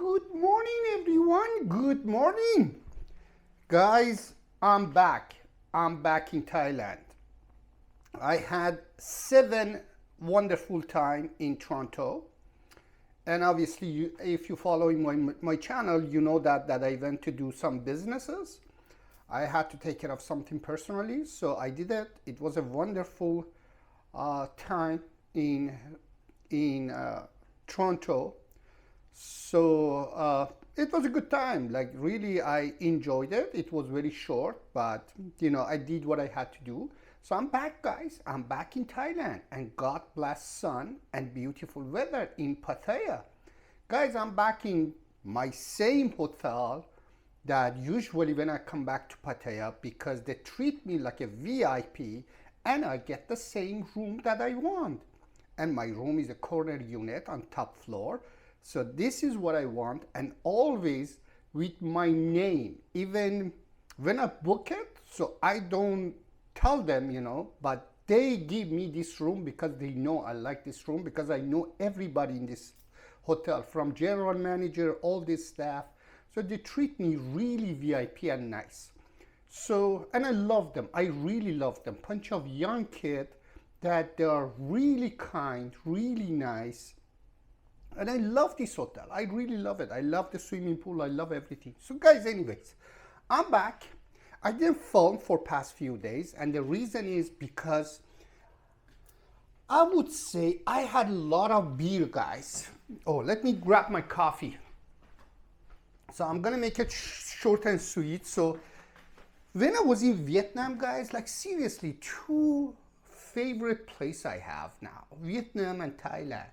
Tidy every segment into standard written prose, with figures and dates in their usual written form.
Good morning, everyone. Good morning. Guys, I'm back. I'm back in Thailand. I had 7 wonderful time in Toronto. And obviously, if you follow my channel, you know that I went to do some businesses. I had to take care of something personally, so I did it. It was a wonderful time in Toronto. So it was a good time. Like really, I enjoyed it. It was very short, but I did what I had to do. So I'm back, guys. I'm back in Thailand, and God bless sun and beautiful weather in Pattaya. Guys, I'm back in my same hotel that usually when I come back to Pattaya, because they treat me like a VIP and I get the same room that I want. And my room is a corner unit on top floor. So this is what I want, and always with my name, even when I book it. So I don't tell them, but they give me this room because they know I like this room, because I know everybody in this hotel, from general manager, all this staff. So they treat me really VIP and nice. So, and I love them. I really love them. Bunch of young kids that they are really kind, really nice. And I love this hotel. I really love it. I love the swimming pool. I love everything. So guys, anyways, I'm back. I didn't film for past few days. And the reason is because I would say I had a lot of beer, guys. Oh, let me grab my coffee. So I'm going to make it short and sweet. So when I was in Vietnam, guys, like seriously, two favorite place I have now, Vietnam and Thailand.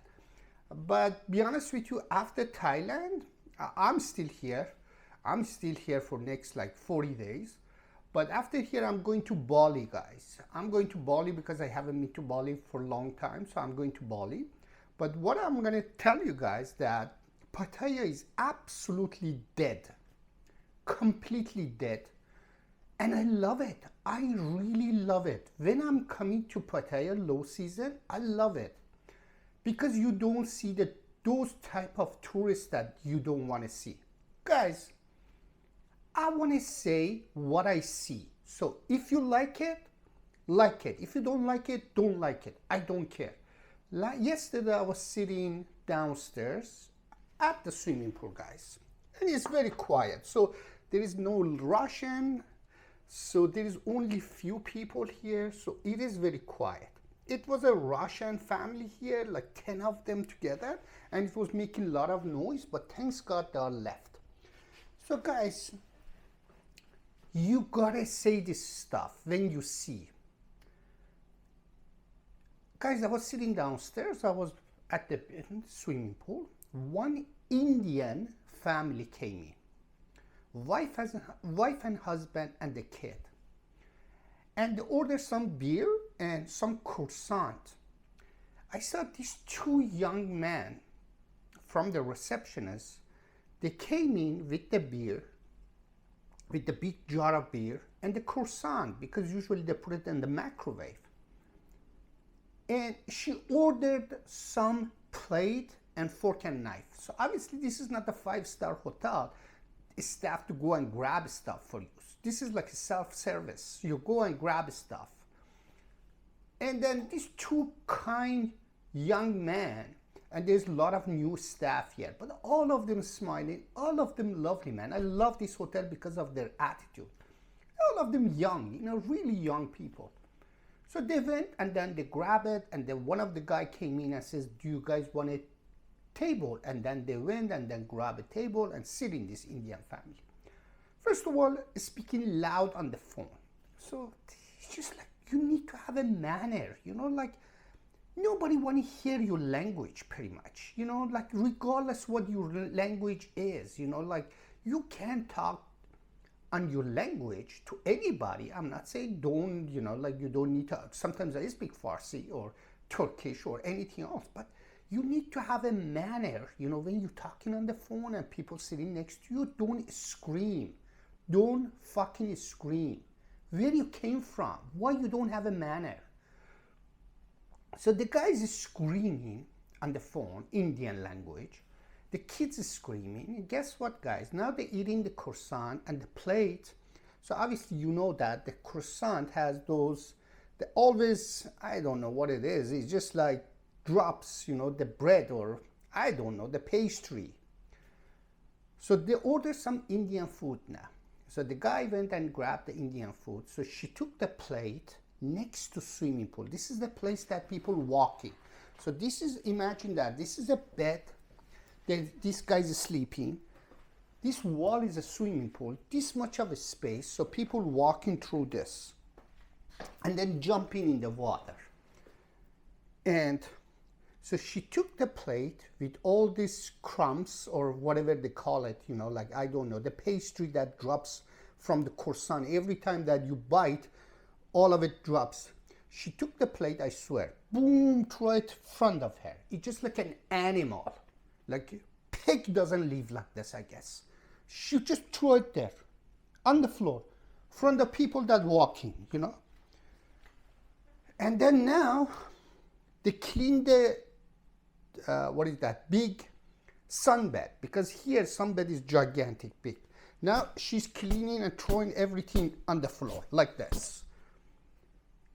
But be honest with you, after Thailand, I'm still here. I'm still here for next like 40 days. But after here, I'm going to Bali, guys. I'm going to Bali because I haven't been to Bali for a long time. So I'm going to Bali. But what I'm going to tell you guys that Pattaya is absolutely dead. Completely dead. And I love it. I really love it. When I'm coming to Pattaya low season, I love it. Because you don't see those type of tourists that you don't want to see. Guys, I want to say what I see. So if you like it, like it. If you don't like it, don't like it. I don't care. Yesterday I was sitting downstairs at the swimming pool, guys. And it's very quiet. So there is no Russian. So there is only few people here. So it is very quiet. It was a Russian family here, like 10 of them together, and it was making a lot of noise, but thanks God they all left. So guys, you gotta say this stuff when you see. Guys, I was sitting downstairs, I was at the swimming pool. One Indian family came in, wife and husband and the kid. And they ordered some beer and some croissant. I saw these two young men from the receptionist. They came in with the beer, with the big jar of beer and the croissant, because usually they put it in the microwave. And she ordered some plate and fork and knife. So obviously this is not a 5-star hotel. Staff to go and grab stuff for you. This is like a self-service. You go and grab stuff. And then these two kind young men, and there's a lot of new staff here, but all of them smiling, all of them lovely, man. I love this hotel because of their attitude. All of them young, really young people. So they went and then they grab it, and then one of the guy came in and says, do you guys want a table? And then they went and then grab a table and sit in this Indian family. First of all, speaking loud on the phone. So it's just like, you need to have a manner, like nobody want to hear your language pretty much, like regardless what your language is, like you can't talk on your language to anybody. I'm not saying don't, like you don't need to. Sometimes I speak Farsi or Turkish or anything else, but you need to have a manner, when you're talking on the phone and people sitting next to you, don't scream. Don't fucking scream. Where you came from? Why you don't have a manner? So the guy is screaming on the phone, Indian language, The kids are screaming. And guess what, guys? Now they're eating the croissant and the plate. So obviously you know that the croissant has those, they always, I don't know what it is. It's just like drops, you know, the bread or I don't know, the pastry. So they ordered some Indian food now. So the guy went and grabbed the Indian food. So she took the plate next to swimming pool. This is the place that people walking. So this is, imagine that, this is a bed. This guy is sleeping. This wall is a swimming pool. This much of a space. So people walking through this. And then jumping in the water. And so she took the plate with all these crumbs or whatever they call it, you know, like, I don't know, the pastry that drops from the croissant. Every time that you bite, all of it drops. She took the plate, I swear, boom, right in front of her. It's just like an animal. Like, pig doesn't live like this, I guess. She just threw it there, on the floor, in front of people that walking, you know. And then now, they clean the, what is that, big sunbed. Because here, sunbed is gigantic, big. Now, she's cleaning and throwing everything on the floor, like this.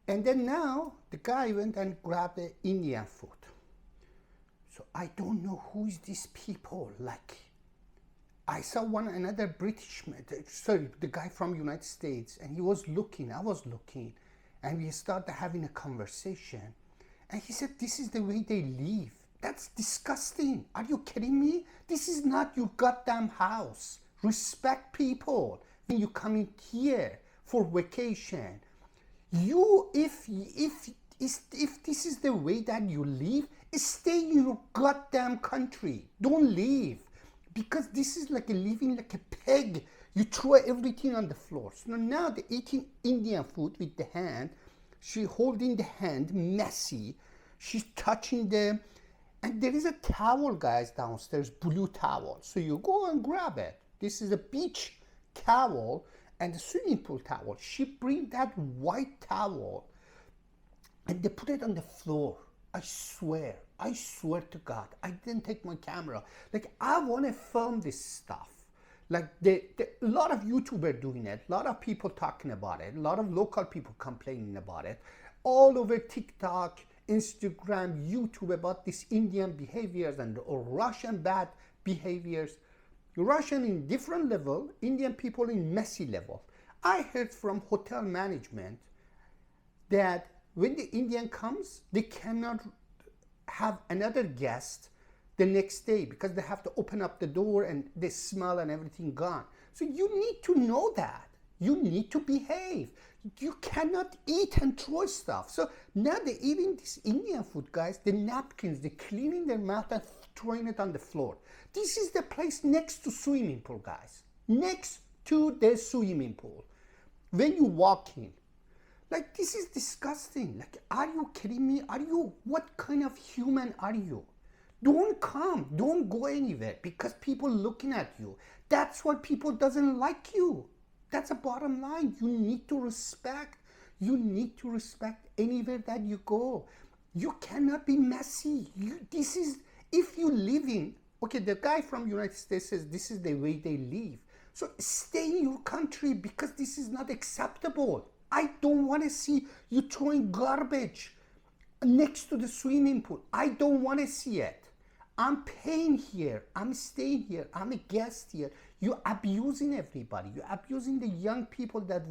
And then now, the guy went and grabbed the Indian food. So I don't know who is these people. Like, I saw another British man, sorry, the guy from United States, and he was looking, I was looking, and we started having a conversation. And he said, this is the way they live. That's disgusting. Are you kidding me? This is not your goddamn house. Respect people when you come in here for vacation. You, if this is the way that you live, stay in your goddamn country. Don't leave. Because this is like living like a pig. You throw everything on the floor. So now they're eating Indian food with the hand. She holding the hand, messy. She's touching them. And there is a towel, guys, downstairs, blue towel. So you go and grab it. This is a beach towel and a swimming pool towel. She bring that white towel and they put it on the floor. I swear to God, I didn't take my camera. Like, I want to film this stuff. Like, a lot of YouTubers doing it, a lot of people talking about it, a lot of local people complaining about it, all over TikTok, Instagram, YouTube about these Indian behaviors and or Russian bad behaviors. Russian in different level, Indian people in messy level. I heard from hotel management that when the Indian comes, they cannot have another guest the next day because they have to open up the door and the smell and everything gone. So you need to know that. You need to behave. You cannot eat and throw stuff. So now they're eating this Indian food, guys, the napkins, they're cleaning their mouth and throwing it on the floor. This is the place next to swimming pool, guys. Next to the swimming pool. When you walk in, like, this is disgusting. Like, are you kidding me? What kind of human are you? Don't come, don't go anywhere because people looking at you. That's why people doesn't like you. That's a bottom line. You need to respect. You need to respect anywhere that you go. You cannot be messy. If you live in, okay, the guy from United States says this is the way they live. So stay in your country because this is not acceptable. I don't want to see you throwing garbage next to the swimming pool. I don't want to see it. I'm paying here. I'm staying here. I'm a guest here. You're abusing everybody. You're abusing the young people that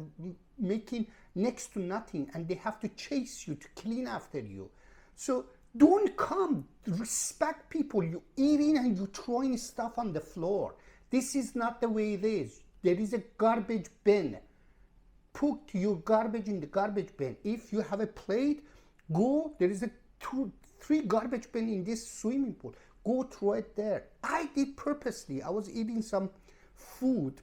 making next to nothing and they have to chase you to clean after you. So don't come. Respect people. You're eating and you're throwing stuff on the floor. This is not the way it is. There is a garbage bin. Put your garbage in the garbage bin. If you have a plate, go. There is a 2-3 garbage bin in this swimming pool. Go throw it there. I did purposely. I was eating some food,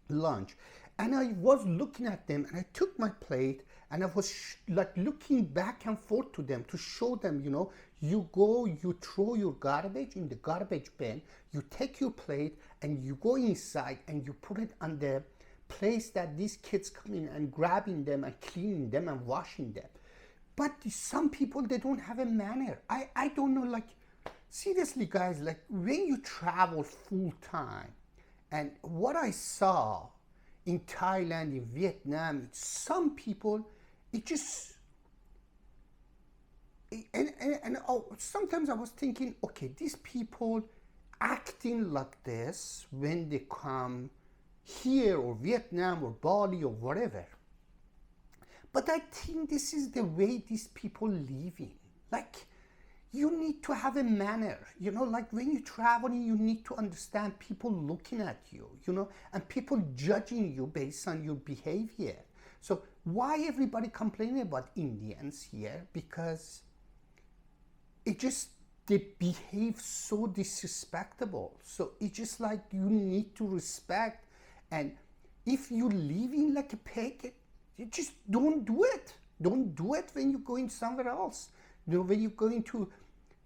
lunch, and I was looking at them and I took my plate and I was like looking back and forth to them to show them, you know, you go, you throw your garbage in the garbage bin, you take your plate and you go inside and you put it on the place that these kids come in and grabbing them and cleaning them and washing them. But some people, they don't have a manner. I don't know, like, seriously, guys, like when you travel full time, and what I saw in Thailand, in Vietnam, some people, it just, sometimes I was thinking, okay, these people acting like this when they come here or Vietnam or Bali or whatever. But I think this is the way these people live in. Like, you need to have a manner, like when you're traveling, you need to understand people looking at you, and people judging you based on your behavior. So why everybody complaining about Indians here? Because it just, they behave so disrespectable. So it's just like you need to respect, and if you live in like a pig, you just don't do it. Don't do it when you're going somewhere else. When you're going to,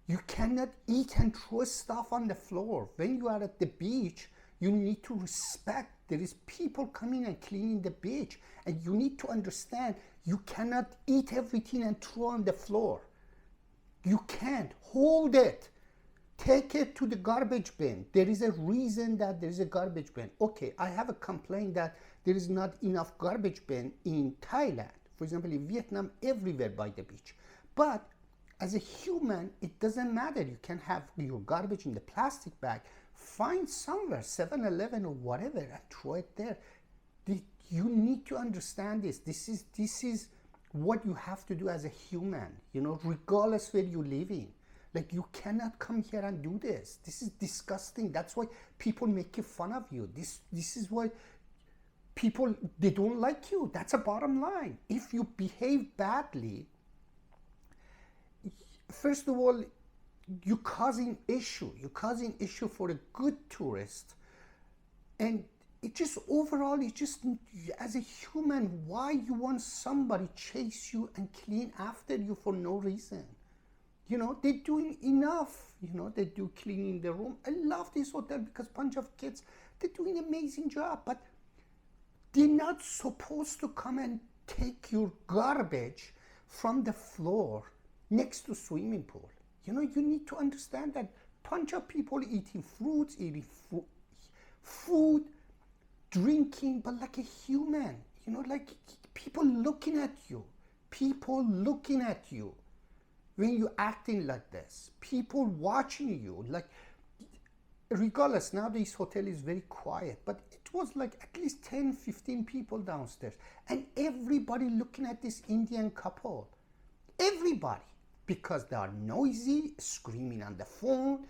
you cannot eat and throw stuff on the floor. When you are at the beach, you need to respect. There is people coming and cleaning the beach, and you need to understand you cannot eat everything and throw on the floor. You can't. Hold it. Take it to the garbage bin. There is a reason that there is a garbage bin. Okay, I have a complaint that there is not enough garbage bin in Thailand. For example, in Vietnam, everywhere by the beach. But as a human, it doesn't matter. You can have your garbage in the plastic bag. Find somewhere, 7-Eleven or whatever, and throw it there. You need to understand this. This is what you have to do as a human, regardless where you live in. Like, you cannot come here and do this. This is disgusting. That's why people make fun of you. This is why people, they don't like you. That's a bottom line. If you behave badly, first of all, you're causing issue. You're causing issue for a good tourist. And it just, overall, it just, as a human, why you want somebody chase you and clean after you for no reason? They're doing enough. They do cleaning the room. I love this hotel because bunch of kids, they're doing an amazing job. But they're not supposed to come and take your garbage from the floor next to swimming pool. You need to understand that bunch of people eating fruits, eating food, drinking, but like a human, like people looking at you, when you're acting like this, people watching you, like, regardless, now this hotel is very quiet, but it was like at least 10-15 people downstairs, and everybody looking at this Indian couple, everybody, because they are noisy, screaming on the phone,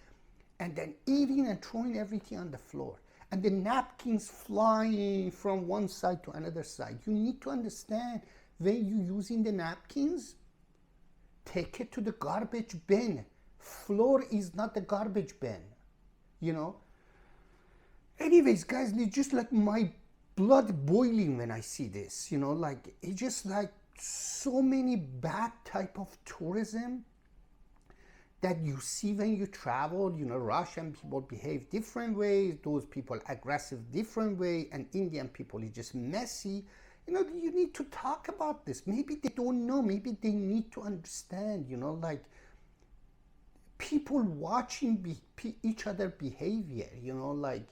and then eating and throwing everything on the floor, and the napkins flying from one side to another side. You need to understand, when you're using the napkins, take it to the garbage bin. Floor is not the garbage bin, Anyways, guys, it's just like my blood boiling when I see this, like, it's just like so many bad type of tourism that you see when you travel. Russian people behave different ways, those people aggressive different way, and Indian people is just messy. You need to talk about this. Maybe they don't know, maybe they need to understand, like, people watching each other behavior, like,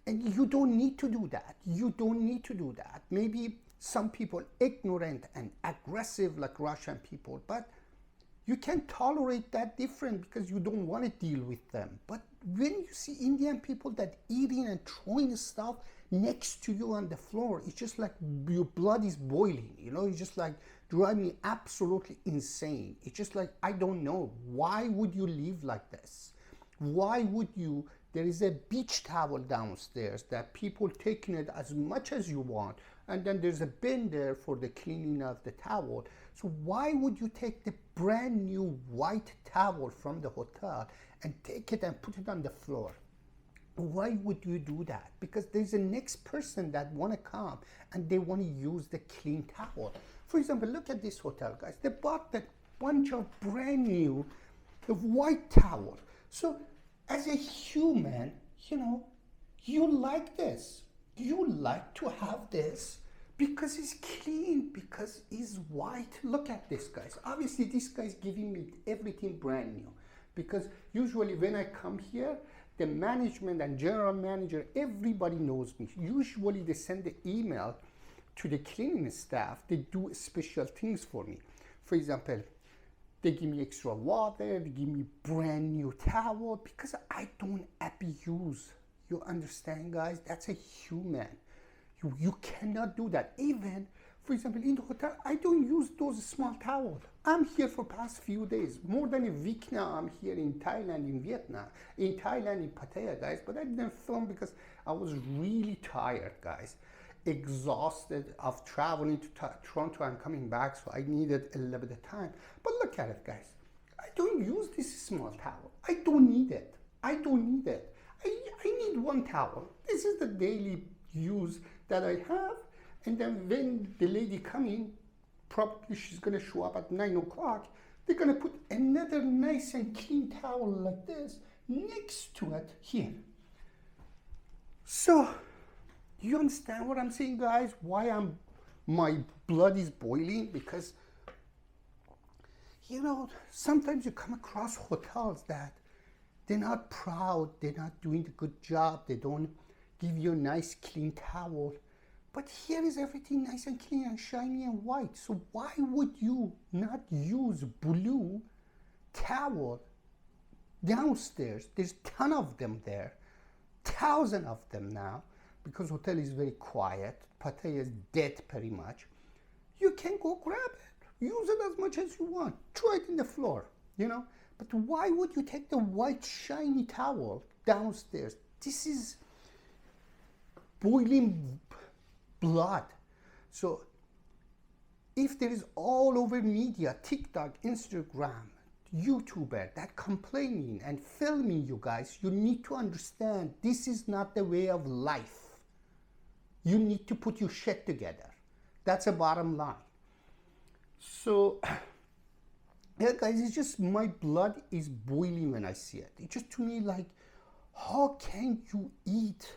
and you don't need to do that. Maybe some people ignorant and aggressive like Russian people, but you can tolerate that different because you don't want to deal with them. But when you see Indian people that eating and throwing stuff next to you on the floor, it's just like your blood is boiling, it's just like driving me absolutely insane. It's just like, I don't know, why would you live like this? Why would you? There is a beach towel downstairs that people taking it as much as you want, and then there's a bin there for the cleaning of the towel. So why would you take the brand new white towel from the hotel and take it and put it on the floor? Why would you do that? Because there's a next person that want to come and they want to use the clean towel. For example, look at this hotel, guys. They bought that bunch of brand new white towel. So as a human, you like this. You like to have this because it's clean, because it's white. Look at this, guys. Obviously, this guy's giving me everything brand new. because usually when I come here, the management and general manager, everybody knows me. Usually they send the email to the cleaning staff. They do special things for me. For example, they give me extra water, they give me brand new towel because I don't abuse. You understand, guys? That's a human. You cannot do that. Even, for example, in the hotel, I don't use those small towels. I'm here for past few days. More than a week now, I'm here in Thailand, in Vietnam. In Thailand, in Pattaya, guys. But I didn't film because I was really tired, guys. Exhausted of traveling to Toronto and coming back, so I needed a little bit of time. But look at it, guys. I don't use this small towel. I don't need it. I don't need it. I need one towel. This is the daily use that I have. And then when the lady come in, probably she's gonna show up at 9 o'clock, they're gonna put another nice and clean towel like this next to it here. So, you understand what I'm saying, guys? Why my blood is boiling? Because, you know, sometimes you come across hotels that they're not proud, they're not doing a good job, they don't give you a nice clean towel. But here is everything nice and clean and shiny and white. So why would you not use blue towel downstairs? There's a ton of them there, 1,000 of them now. Because hotel is very quiet, Pattaya is dead pretty much. You can go grab it, use it as much as you want, throw it in the floor, you know. But why would you take the white shiny towel downstairs? This is boiling blood. So if there is all over media, TikTok, Instagram, YouTuber that complaining and filming you guys, you need to understand this is not the way of life. You need to put your shit together. That's a bottom line. So, yeah, guys, it's just my blood is boiling when I see it. It's just to me like, how can you eat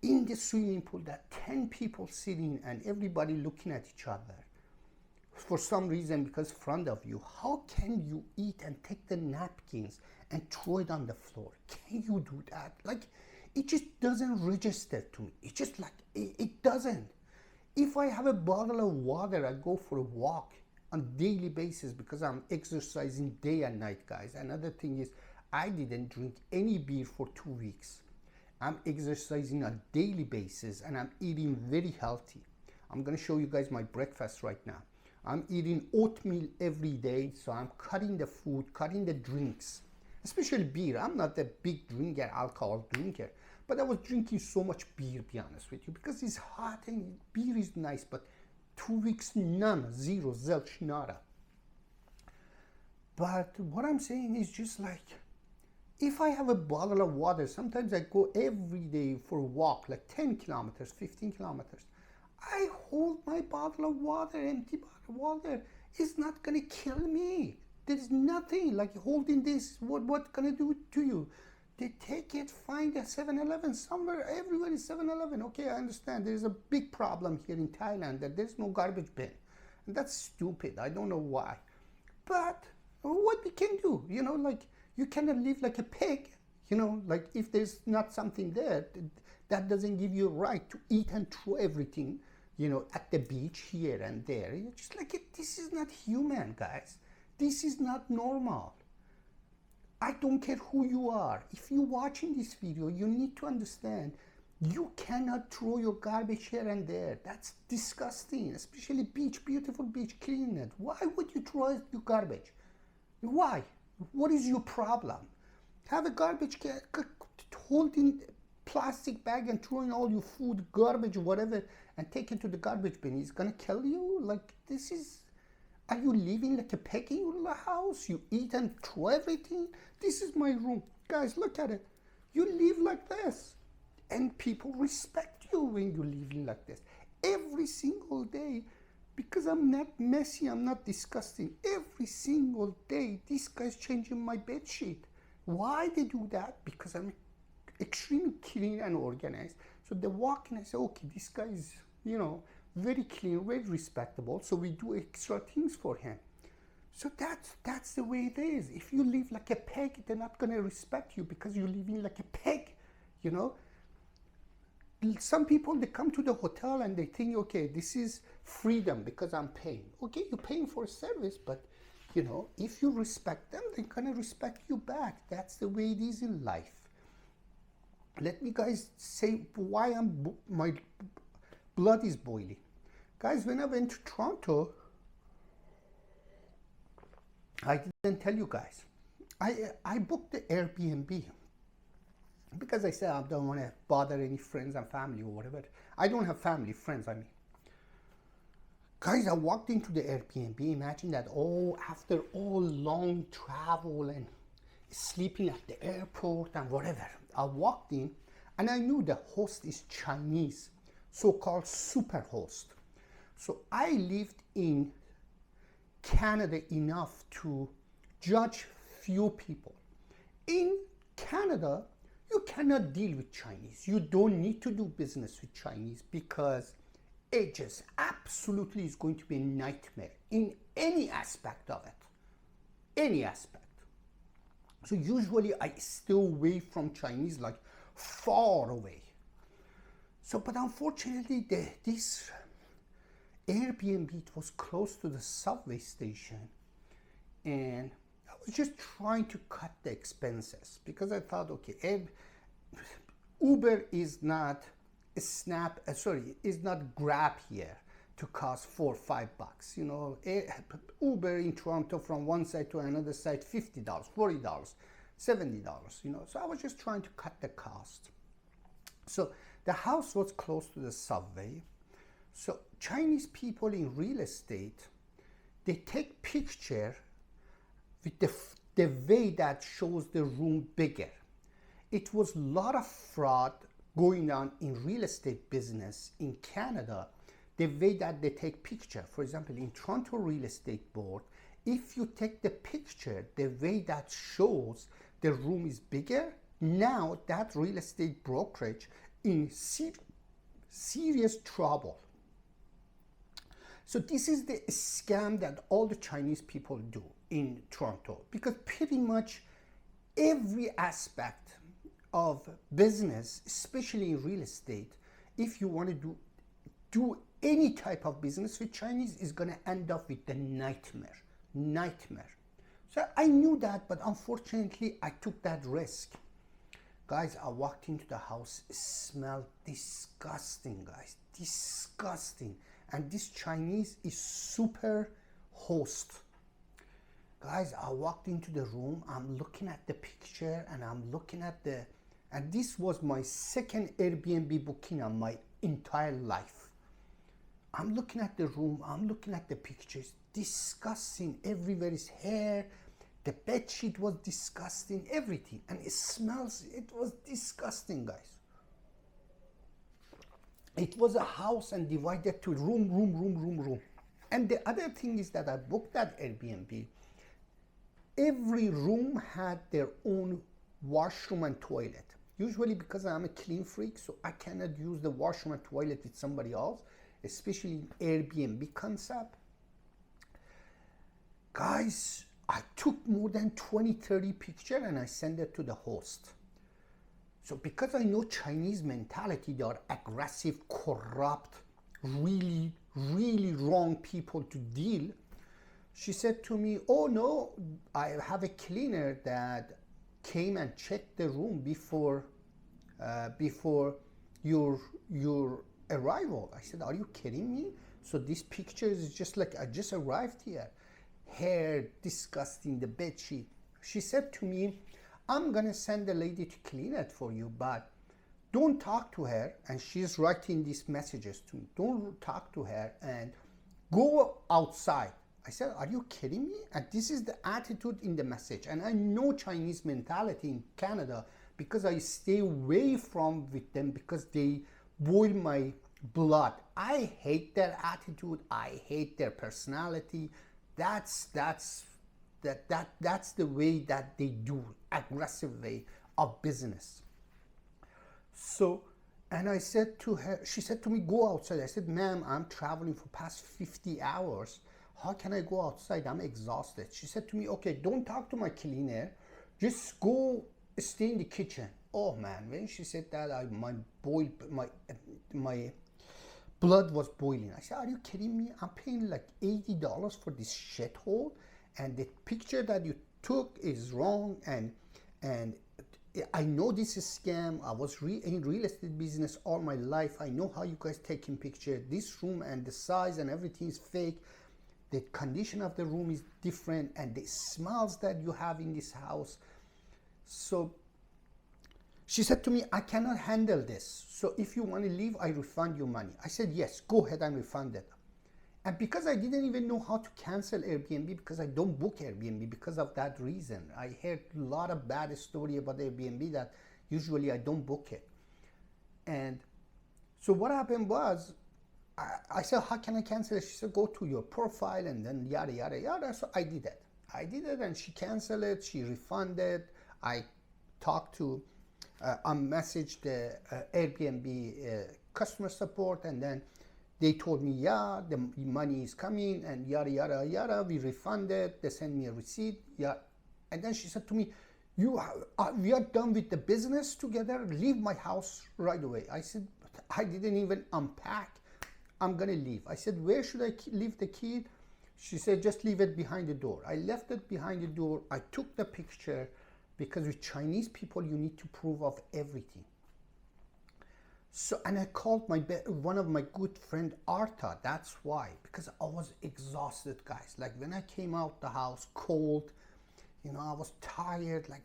in the swimming pool that 10 people sitting and everybody looking at each other? For some reason, because in front of you, how can you eat and take the napkins and throw it on the floor? Can you do that? Like, it just doesn't register to me. It's just like, it doesn't. If I have a bottle of water, I go for a walk on daily basis because I'm exercising day and night, guys. Another thing is, I didn't drink any beer for 2 weeks. I'm exercising on a daily basis and I'm eating very healthy. I'm gonna show you guys my breakfast right now. I'm eating oatmeal every day, so I'm cutting the food, cutting the drinks, especially beer. I'm not a big drinker, alcohol drinker, but I was drinking so much beer, be honest with you, because it's hot and beer is nice, but 2 weeks, none, zero, zilch, nada. But what I'm saying is just like, if I have a bottle of water, sometimes I go every day for a walk, like 10 kilometers, 15 kilometers. I hold my bottle of water, empty bottle of water. It's not gonna kill me. There's nothing like holding this. What's gonna do to you? They take it, find a 7-Eleven somewhere. Everywhere is 7-Eleven. Okay, I understand. There's a big problem here in Thailand that there's no garbage bin. And that's stupid. I don't know why. But what we can do, you know, like you cannot live like a pig. You know, like if there's not something there, that doesn't give you a right to eat and throw everything, you know, at the beach here and there. You're just like, this is not human, guys. This is not normal. I don't care who you are. If you're watching this video, you need to understand you cannot throw your garbage here and there. That's disgusting, especially beach, beautiful beach, clean it. Why would you throw your garbage? Why? What is your problem? Have a garbage can, holding plastic bag and throwing all your food, garbage, whatever, and take it to the garbage bin. It's gonna kill you? Like, this is... Are you living like a pig in your house? You eat and throw everything? This is my room. Guys, look at it. You live like this. And people respect you when you're living like this. Every single day, because I'm not messy, I'm not disgusting. Every single day, this guy's changing my bed sheet. Why they do that? Because I'm extremely clean and organized. So they walk in and say, okay, this guy is, you know, very clean, very respectable, so we do extra things for him. So that's the way it is. If you live like a pig, they're not gonna respect you because you're living like a pig, you know. Some people, they come to the hotel and they think, okay, this is freedom because I'm paying. Okay, you're paying for a service, but you know, if you respect them, they're gonna respect you back. That's the way it is in life. Let me guys say why my blood is boiling. Guys, when I went to Toronto, I didn't tell you guys. I booked the Airbnb because I said I don't want to bother any friends and family or whatever. I don't have family, friends, I mean. Guys, I walked into the Airbnb. Imagine that, after all long travel and sleeping at the airport and whatever. I walked in and I knew the host is Chinese, so-called super host. So I lived in Canada enough to judge few people. In Canada, you cannot deal with Chinese. You don't need to do business with Chinese because it just absolutely is going to be a nightmare in any aspect of it. Any aspect. So usually I stay away from Chinese, like far away. So, but unfortunately, this Airbnb, it was close to the subway station, and I was just trying to cut the expenses because I thought, okay, Uber is not is not Grab here to cost $4 or $5. You know, Uber in Toronto from one side to another side, $50, $40, $70. You know, so I was just trying to cut the cost. So the house was close to the subway. So Chinese people in real estate, they take picture with the way that shows the room bigger. It was a lot of fraud going on in real estate business in Canada, the way that they take picture. For example, in Toronto Real Estate Board, if you take the picture the way that shows the room is bigger, now that real estate brokerage in serious trouble. So this is the scam that all the Chinese people do in Toronto, because pretty much every aspect of business, especially in real estate, if you want to do any type of business with Chinese, is going to end up with the nightmare. So I knew that, but unfortunately I took that risk. Guys, I walked into the house, it smelled disgusting, guys, disgusting. And this Chinese is super host. Guys, I walked into the room, I'm looking at the picture and I'm looking at and this was my second Airbnb booking on my entire life. I'm looking at the room, I'm looking at the pictures, disgusting, everywhere is hair, the bed sheet was disgusting, everything, and it was disgusting, guys. It was a house and divided to room. And the other thing is that I booked that Airbnb. Every room had their own washroom and toilet. Usually because I'm a clean freak, so I cannot use the washroom and toilet with somebody else, especially in Airbnb concept. Guys, I took more than 20-30 pictures and I sent it to the host. So because I know Chinese mentality, they are aggressive, corrupt, really wrong people to deal. She said to me, oh no, I have a cleaner that came and checked the room before your arrival. I said, are you kidding me? So this picture is just like, I just arrived here. Hair, disgusting, the bed sheet. She said to me, I'm gonna send a lady to clean it for you, but don't talk to her. And she's writing these messages to me. Don't talk to her and go outside. I said, are you kidding me? And this is the attitude in the message. And I know Chinese mentality in Canada because I stay away from with them because they boil my blood. I hate their attitude. I hate their personality. That's the way that they do, aggressive way of business. So, and I said to her, she said to me, go outside. I said, ma'am, I'm traveling for past 50 hours. how can I go outside? I'm exhausted. She said to me, okay, don't talk to my cleaner. Just go stay in the kitchen. Oh man, when she said that, my blood was boiling. I said, are you kidding me? I'm paying like $80 for this shithole, and the picture that you took is wrong, and I know this is scam. I was in real estate business all my life. I know how you guys taking picture. This room and the size and everything is fake. The condition of the room is different, and the smells that you have in this house. So she said to me, I cannot handle this. So if you want to leave, I refund your money. I said, yes, go ahead and refund it. And because I didn't even know how to cancel Airbnb, because I don't book Airbnb because of that reason. I heard a lot of bad story about Airbnb that usually I don't book it. And so what happened was, I said, how can I cancel it? She said, go to your profile and then yada, yada, yada. So I did it. And she canceled it. She refunded. I talked to, I messaged the Airbnb customer support, and then they told me, yeah, the money is coming and yada, yada, yada. We refunded. They sent me a receipt. Yeah. And then she said to me, we are done with the business together. Leave my house right away. I said, I didn't even unpack. I'm going to leave. I said, where should I leave the key? She said, just leave it behind the door. I left it behind the door. I took the picture, because with Chinese people, you need to prove of everything. So, and I called one of my good friend Arta. That's why, because I was exhausted, guys. Like when I came out the house cold, I was tired. Like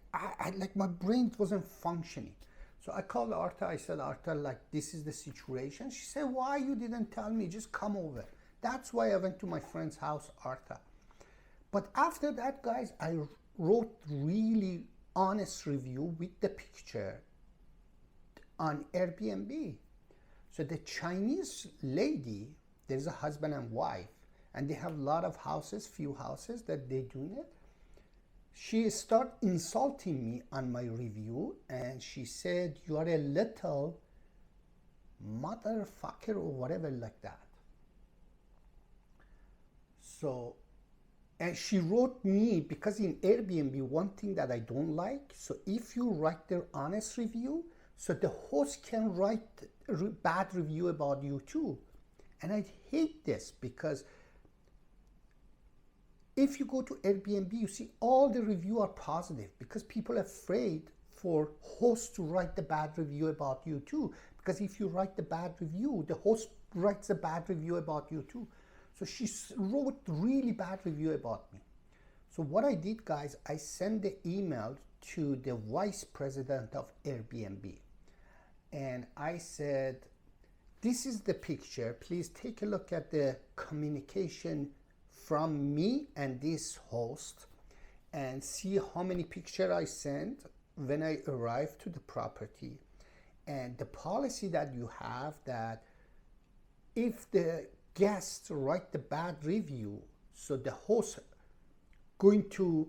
like my brain wasn't functioning. So I called Arta. I said, Arta, like this is the situation. She said, why you didn't tell me? Just come over. That's why I went to my friend's house, Arta. But after that, guys, I wrote really honest review with the picture on Airbnb. So the Chinese lady, there's a husband and wife, and they have a lot of houses, few houses that they doing it. She started insulting me on my review, and she said, you are a little motherfucker or whatever like that. So, and she wrote me, because in Airbnb, one thing that I don't like, so if you write their honest review, so the host can write bad review about you too. And I hate this, because if you go to Airbnb, you see all the review are positive, because people are afraid for hosts to write the bad review about you too. Because if you write the bad review, the host writes a bad review about you too. So she wrote really bad review about me. So what I did, guys, I sent the email to the vice president of Airbnb. And I said, this is the picture. Please take a look at the communication from me and this host and see how many pictures I sent when I arrived to the property. And the policy that you have, that if the guests write the bad review, so the host going to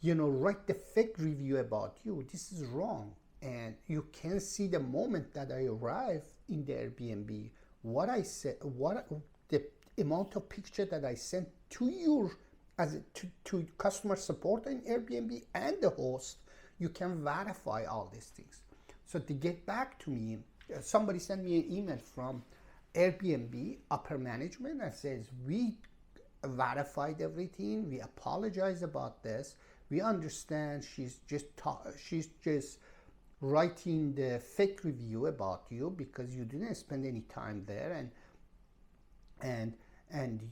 write the fake review about you, this is wrong. And you can see the moment that I arrived in the Airbnb, what I said, what the amount of picture that I sent to you to customer support in Airbnb and the host. You can verify all these things. So to get back to me, somebody sent me an email from Airbnb upper management that says, we verified everything, we apologize about this, we understand she's just writing the fake review about you because you didn't spend any time there, and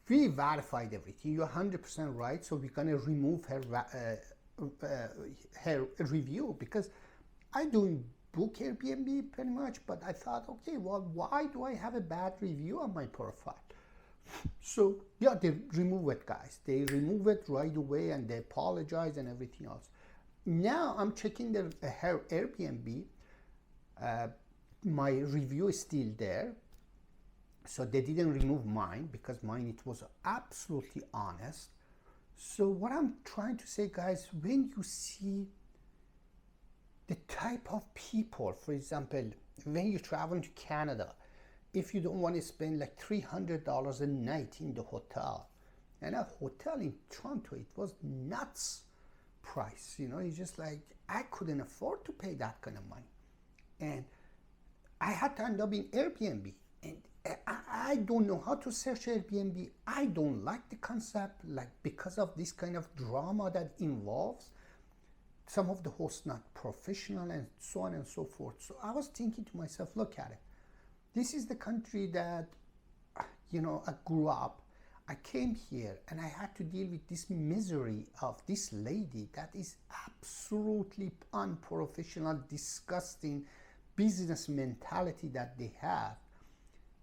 we verified everything. You're 100% right, so we're gonna remove her review, because I don't book Airbnb pretty much, but I thought, okay, well, why do I have a bad review on my profile? So yeah, they remove it, guys. They remove it right away, and they apologize and everything else. Now I'm checking her Airbnb. My review is still there. So they didn't remove mine, because mine, it was absolutely honest. So what I'm trying to say, guys, when you see the type of people, for example, when you travel to Canada, if you don't want to spend like $300 a night in the hotel. And a hotel in Toronto, it was nuts price. It's just like I couldn't afford to pay that kind of money. And I had to end up in Airbnb. And I don't know how to search Airbnb. I don't like the concept, like because of this kind of drama that involves. Some of the hosts not professional and so on and so forth. So I was thinking to myself, look at it. This is the country that, I grew up. I came here and I had to deal with this misery of this lady that is absolutely unprofessional, disgusting business mentality that they have.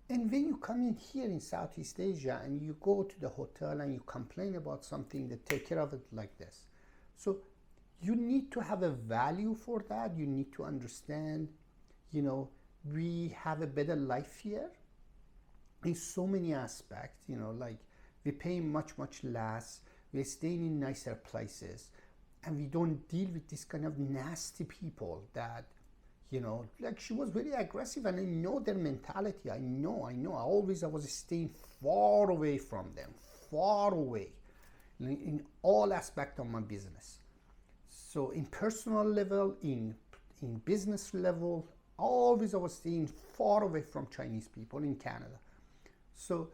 And when you come in here in Southeast Asia and you go to the hotel and you complain about something, they take care of it like this. So you need to have a value for that. You need to understand, we have a better life here in so many aspects, like we pay much, much less. We're staying in nicer places and we don't deal with this kind of nasty people that, like she was very aggressive, and I know their mentality. I know. I was staying far away from them, far away in all aspects of my business. So in personal level, in business level, always I was staying far away from Chinese people in Canada. So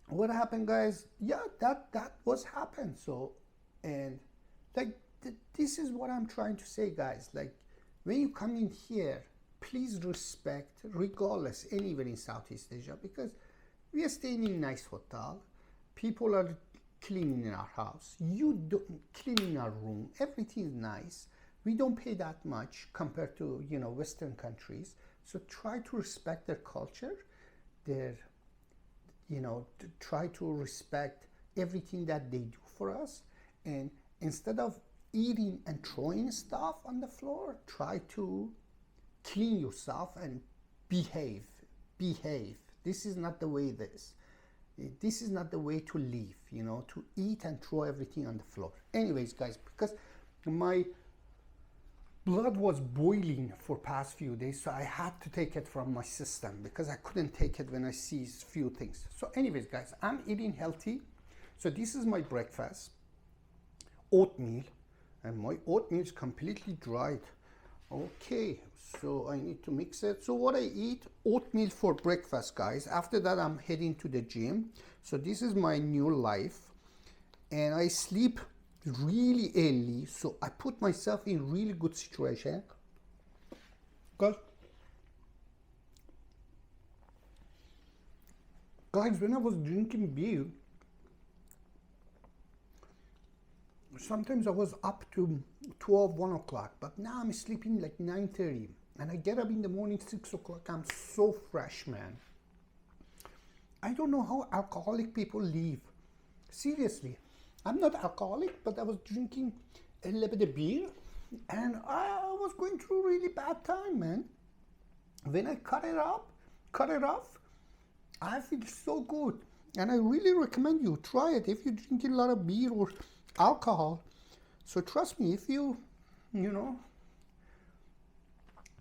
what happened, guys? Yeah, that was happened. So, and like this is what I'm trying to say, guys. Like when you come in here, please respect, regardless, anywhere in Southeast Asia, because we are staying in a nice hotel. People are cleaning in our house. You don't cleaning our room. Everything is nice. We don't pay that much compared to Western countries. So try to respect their culture, their try to respect everything that they do for us. And instead of eating and throwing stuff on the floor, try to clean yourself and behave. This is not the way this is not the way to live, to eat and throw everything on the floor. Anyways, guys, because my blood was boiling for past few days, so I had to take it from my system because I couldn't take it when I see few things. So anyways, guys, I'm eating healthy. So this is my breakfast, oatmeal, and my oatmeal is completely dried. Okay, so I need to mix it. So what I eat, oatmeal for breakfast, guys. After that, I'm heading to the gym. So this is my new life. And I sleep really early. So I put myself in really good situation. Guys, when I was drinking beer, sometimes I was up to 12, 1 o'clock, but now I'm sleeping like 9:30, and I get up in the morning 6 o'clock. I'm so fresh, man. I don't know how alcoholic people live. Seriously, I'm not alcoholic, but I was drinking a little bit of beer, and I was going through a really bad time, man. When I cut it off, I feel so good, and I really recommend you try it if you're drinking a lot of beer or alcohol. So trust me, if you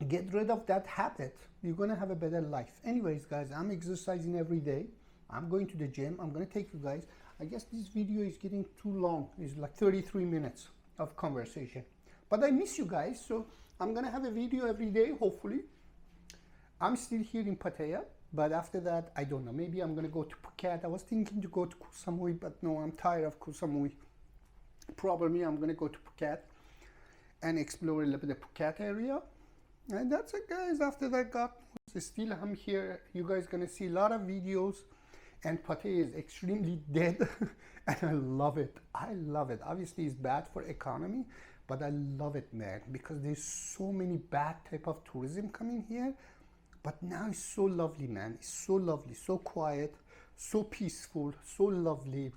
get rid of that habit, you're gonna have a better life. Anyways, guys, I'm exercising every day. I'm going to the gym. I'm gonna take you guys. I guess this video is getting too long. It's like 33 minutes of conversation, but I miss you guys, so I'm gonna have a video every day, hopefully. I'm still here in Pattaya, but after that, I don't know. Maybe I'm gonna go to Phuket. I was thinking to go to Koh Samui, but no, I'm tired of Koh Samui. Probably I'm gonna go to Phuket and explore a little bit of Phuket area. And that's it, guys. After that, God, still I'm here. You guys gonna see a lot of videos, and Pattaya is extremely dead, and I love it. Obviously, it's bad for economy, but I love it, man, because there's so many bad type of tourism coming here. But now it's so lovely, man. It's so lovely, so quiet, so peaceful, so lovely.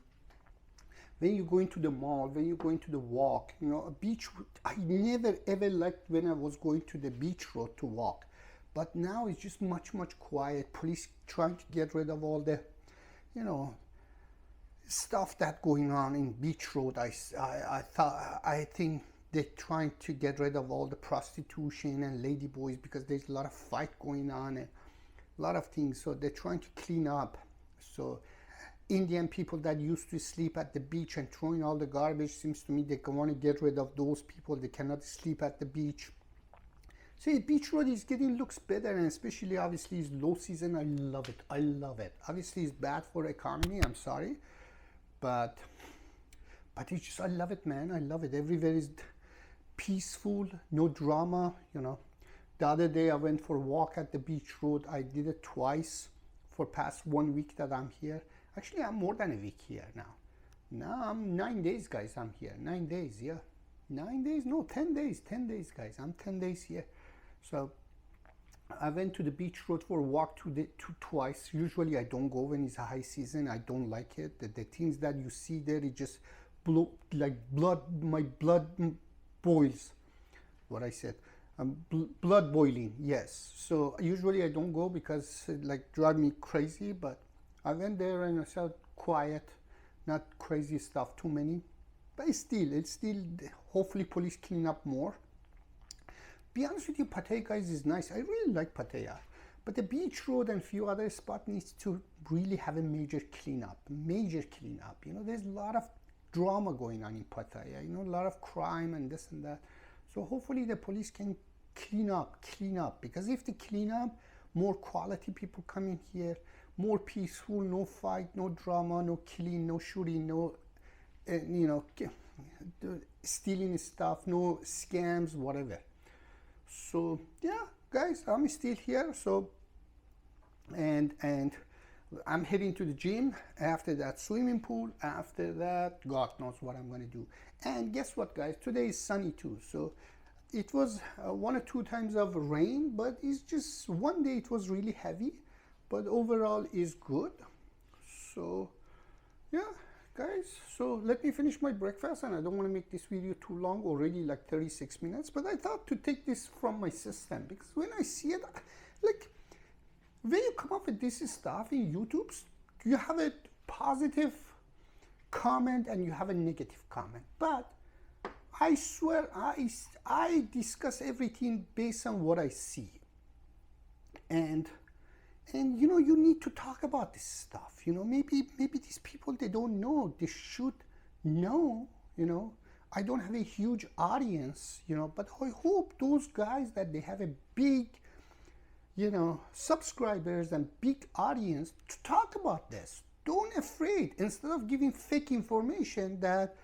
When you go into the mall, when you go into the walk, a beach, I never ever liked when I was going to the beach road to walk. But now it's just much, much quiet. Police trying to get rid of all the, stuff that going on in beach road. I think they're trying to get rid of all the prostitution and ladyboys because there's a lot of fight going on. And a lot of things. So they're trying to clean up. So Indian people that used to sleep at the beach and throwing all the garbage, seems to me they want to get rid of those people. They cannot sleep at the beach. So beach road is getting, looks better, and especially obviously it's low season. I love it. I love it. Obviously it's bad for economy. I'm sorry, but it's just, I love it, man. I love it. Everywhere is peaceful, no drama. You know, the other day I went for a walk at the beach road. I did it twice for past 1 week that I'm here. Actually, I'm more than a week here now. Now I'm 9 days, guys. I'm here 9 days. Yeah, 9 days. No, 10 days. 10 days, guys. I'm 10 days here. So I went to the beach road for a walk twice. Usually I don't go when it's a high season. I don't like it. The things that you see there, it just like blood. My blood boils. What I said, blood boiling. Yes. So usually I don't go because it like drive me crazy. But I went there and I felt quiet, not crazy stuff too many. But it's still. Hopefully police clean up more. Be honest with you, Pattaya, guys, is nice. I really like Pattaya. But the beach road and few other spots needs to really have a major cleanup. Major cleanup. You know, there's a lot of drama going on in Pattaya. You know, a lot of crime and this and that. So hopefully the police can clean up. Because if they clean up, more quality people come in here, more peaceful, no fight, no drama, no killing, no shooting, no, you know, stealing stuff, no scams, whatever. So yeah, guys, I'm still here. So and I'm heading to the gym, after that swimming pool, after that God knows what I'm going to do. And guess what, guys, today is sunny too. So it was 1 or 2 times of rain, but it's just one day it was really heavy, but overall is good. So yeah, guys, so let me finish my breakfast, and I don't want to make this video too long, already like 36 minutes, but I thought to take this from my system, because when I see it, like when you come up with this stuff in YouTube, you have a positive comment and you have a negative comment, but I swear I discuss everything based on what I see. And you know, you need to talk about this stuff. You know, maybe these people, they don't know. They should know. You know, I don't have a huge audience, you know, but I hope those guys that they have a big, you know, subscribers and big audience to talk about this. Don't afraid. Instead of giving fake information that,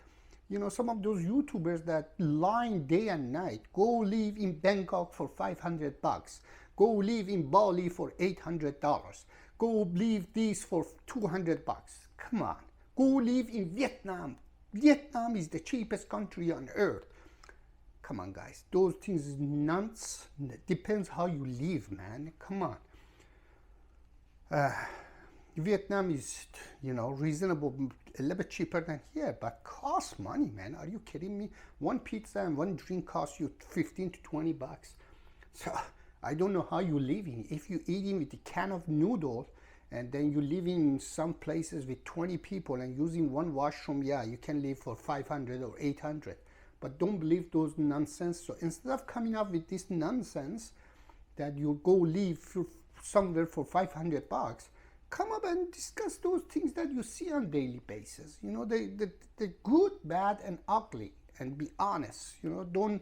you know, some of those YouTubers that lying day and night, go live in Bangkok for $500. Go live in Bali for $800. Go live this for $200. Come on. Go live in Vietnam. Vietnam is the cheapest country on earth. Come on, guys. Those things is nuts. Depends how you live, man. Come on. Vietnam is, you know, reasonable, a little bit cheaper than here, but costs money, man. Are you kidding me? One pizza and one drink costs you 15 to 20 bucks. So I don't know how you living. If you eating with a can of noodle, and then you live in some places with 20 people and using one washroom, yeah, you can live for 500 or 800. But don't believe those nonsense. So instead of coming up with this nonsense that you go live somewhere for 500 bucks, come up and discuss those things that you see on daily basis. You know, the good, bad, and ugly, and be honest. You know, don't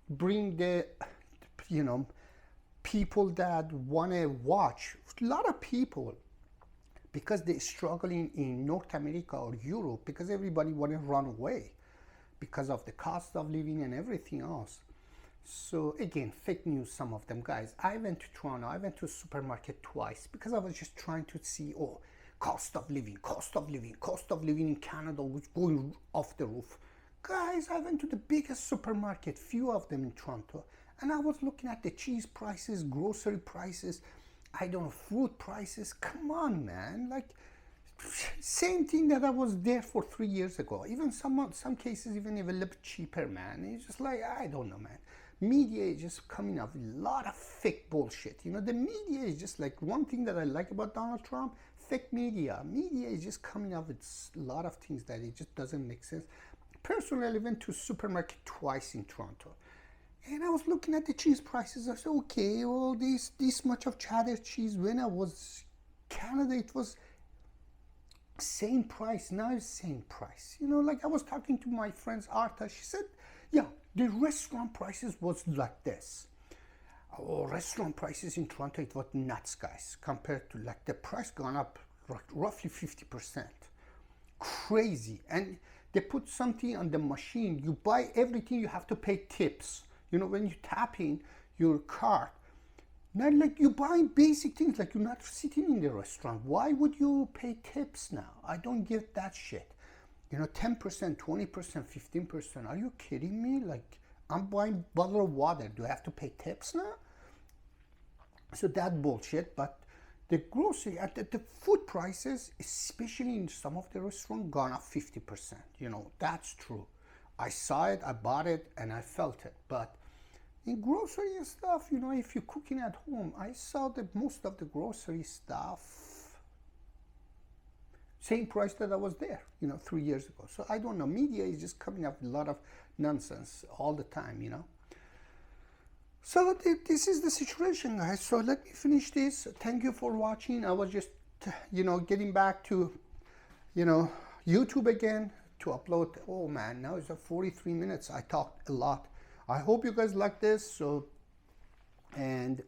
bring the, you know, people that want to watch. A lot of people, because they're struggling in North America or Europe, because everybody want to run away because of the cost of living and everything else. So again, fake news, some of them, guys. I went to Toronto, I went to a supermarket twice because I was just trying to see, oh, cost of living in Canada was going off the roof. Guys, I went to the biggest supermarket, few of them in Toronto, and I was looking at the cheese prices, grocery prices, I don't know, fruit prices. Come on, man. Like, same thing that I was there for 3 years ago. Even some cases, even a little bit cheaper, man. It's just like, I don't know, man. Media is just coming up with a lot of fake bullshit. You know, the media is just like, one thing that I like about Donald Trump, fake media. Media is just coming up with a lot of things that it just doesn't make sense. Personally, I went to a supermarket twice in Toronto. And I was looking at the cheese prices. I said, okay, well, this much of cheddar cheese. When I was Canada, it was same price. Now it's same price. You know, like I was talking to my friends Arta. She said, yeah, the restaurant prices was like this. Oh, restaurant prices in Toronto, it was nuts, guys, compared to like the price gone up roughly 50%. Crazy. And they put something on the machine. You buy everything, you have to pay tips. You know, when you tap in your card, not like you buying basic things, like you're not sitting in the restaurant. Why would you pay tips now? I don't get that shit. You know, 10%, 20%, 15%. Are you kidding me? Like, I'm buying a bottle of water. Do I have to pay tips now? So that bullshit. But the grocery, the food prices, especially in some of the restaurants, gone up 50%. You know, that's true. I saw it, I bought it, and I felt it. But in grocery and stuff, you know, if you're cooking at home, I saw that most of the grocery stuff, same price that I was there, you know, 3 years ago. So I don't know. Media is just coming up with a lot of nonsense all the time, you know. So this is the situation, guys. So let me finish this. Thank you for watching. I was just, you know, getting back to, you know, YouTube again to upload. Oh man, now it's 43 minutes. I talked a lot. I hope you guys like this. So, and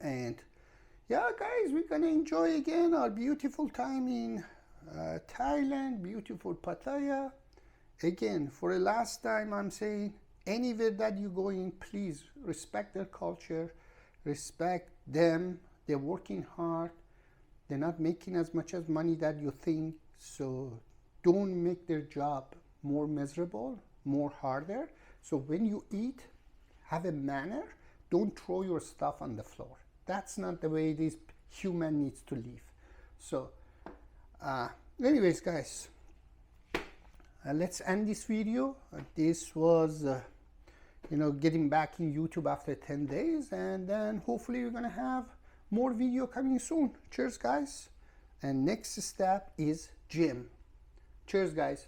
yeah, guys, we're gonna enjoy again our beautiful time in Thailand, beautiful Pattaya. Again, for the last time, I'm saying, anywhere that you go in, please respect their culture, respect them. They're working hard. They're not making as much as money that you think. So don't make their job more miserable, more harder. So when you eat, have a manner. Don't throw your stuff on the floor. That's not the way this human needs to live. So anyways, guys, let's end this video. This was you know, getting back in YouTube after 10 days, and then hopefully we're gonna have more video coming soon. Cheers, guys. And next step is gym. Cheers, guys.